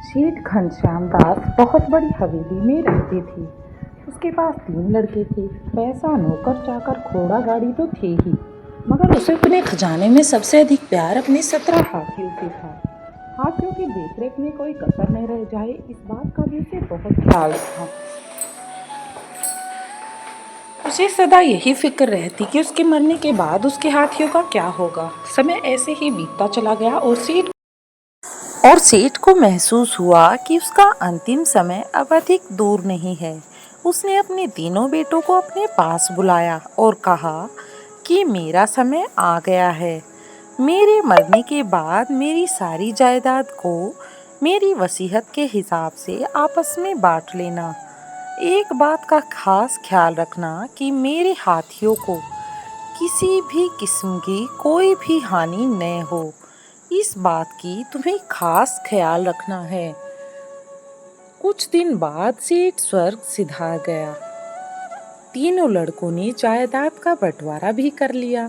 सेठ घनश्याम दास बहुत बड़ी हवेली में रहते थे। उसके पास 3 लड़के थे। पैसा, नौकर चाकर, घोड़ा गाड़ी तो थे ही, मगर उसे अपने खजाने में सबसे अधिक प्यार अपने 17 हाथियों से था। हाथियों की देखरेख में कोई कसर न रह जाए, इस बात का भी उसे बहुत ख्याल था। उसे सदा यही फिक्र रहती कि उसके मरने के बाद उसके हाथियों का क्या होगा। समय ऐसे ही बीतता चला गया और सेठ को महसूस हुआ कि उसका अंतिम समय अब अधिक दूर नहीं है। उसने अपने तीनों बेटों को अपने पास बुलाया और कहा कि मेरा समय आ गया है। मेरे मरने के बाद मेरी सारी जायदाद को मेरी वसीयत के हिसाब से आपस में बांट लेना। एक बात का खास ख्याल रखना कि मेरे हाथियों को किसी भी किस्म की कोई भी हानि न हो। इस बात की तुम्हें खास ख्याल रखना है। कुछ दिन बाद सेठ स्वर्ग सिधार गया। तीनों लड़कों ने जायदाद का बंटवारा भी कर लिया।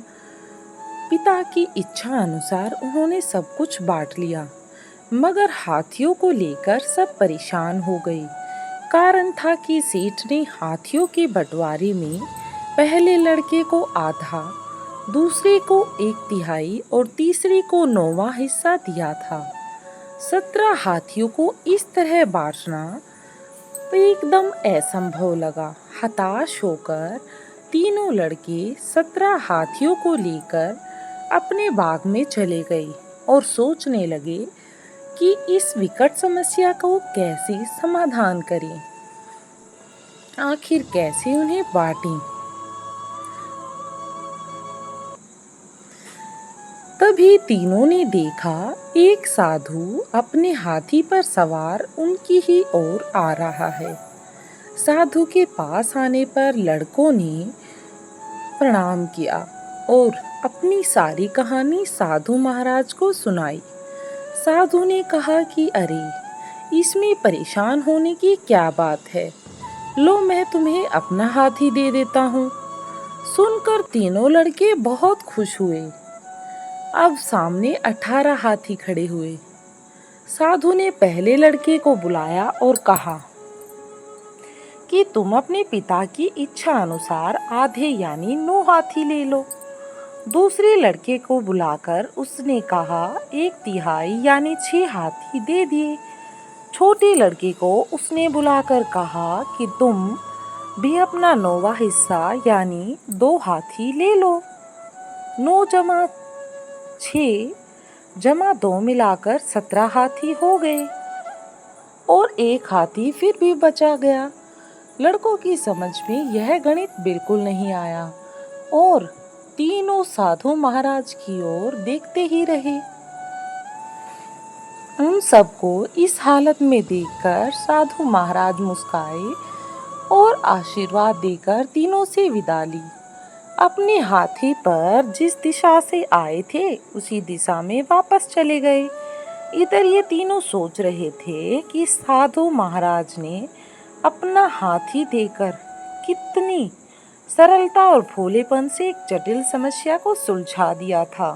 पिता की इच्छा अनुसार उन्होंने सब कुछ बांट लिया, मगर हाथियों को लेकर सब परेशान हो गए। कारण था कि सेठ ने हाथियों के बंटवारे में पहले लड़के को आधा, दूसरे को 1/3 और तीसरे को 9वां हिस्सा दिया था। 17 हाथियों को इस तरह बांटना एकदम असंभव लगा। हताश होकर तीनों लड़के 17 हाथियों को लेकर अपने बाग में चले गए और सोचने लगे कि इस विकट समस्या को कैसे समाधान करें, आखिर कैसे उन्हें बांटें। तभी तीनों ने देखा एक साधु अपने हाथी पर सवार उनकी ही ओर आ रहा है। साधु के पास आने पर लड़कों ने प्रणाम किया और अपनी सारी कहानी साधु महाराज को सुनाई। साधु ने कहा कि अरे, इसमें परेशान होने की क्या बात है, लो मैं तुम्हें अपना हाथी दे देता हूँ। सुनकर तीनों लड़के बहुत खुश हुए। अब सामने 18 हाथी खड़े हुए। साधु ने पहले लड़के को बुलाया और कहा कि तुम अपने पिता की इच्छा अनुसार आधे यानी 9 हाथी ले लो। दूसरे लड़के को बुलाकर उसने कहा 1/3 यानी 6 हाथी दे दिए। छोटे लड़के को उसने बुलाकर कहा कि तुम भी अपना 9वां हिस्सा यानी 2 हाथी ले लो। 9 जमा 6 जमा 2 मिलाकर 17 हाथी हो गए और 1 हाथी फिर भी बचा गया। लड़कों की समझ में यह गणित बिल्कुल नहीं आया और तीनों साधु महाराज की ओर देखते ही रहे। उन सबको इस हालत में देखकर साधु महाराज मुस्काए और आशीर्वाद देकर तीनों से विदा ली। अपने हाथी पर जिस दिशा से आए थे उसी दिशा में वापस चले गए। इधर ये तीनों सोच रहे थे कि साधु महाराज ने अपना हाथी देकर कितनी सरलता और भोलेपन से एक जटिल समस्या को सुलझा दिया था।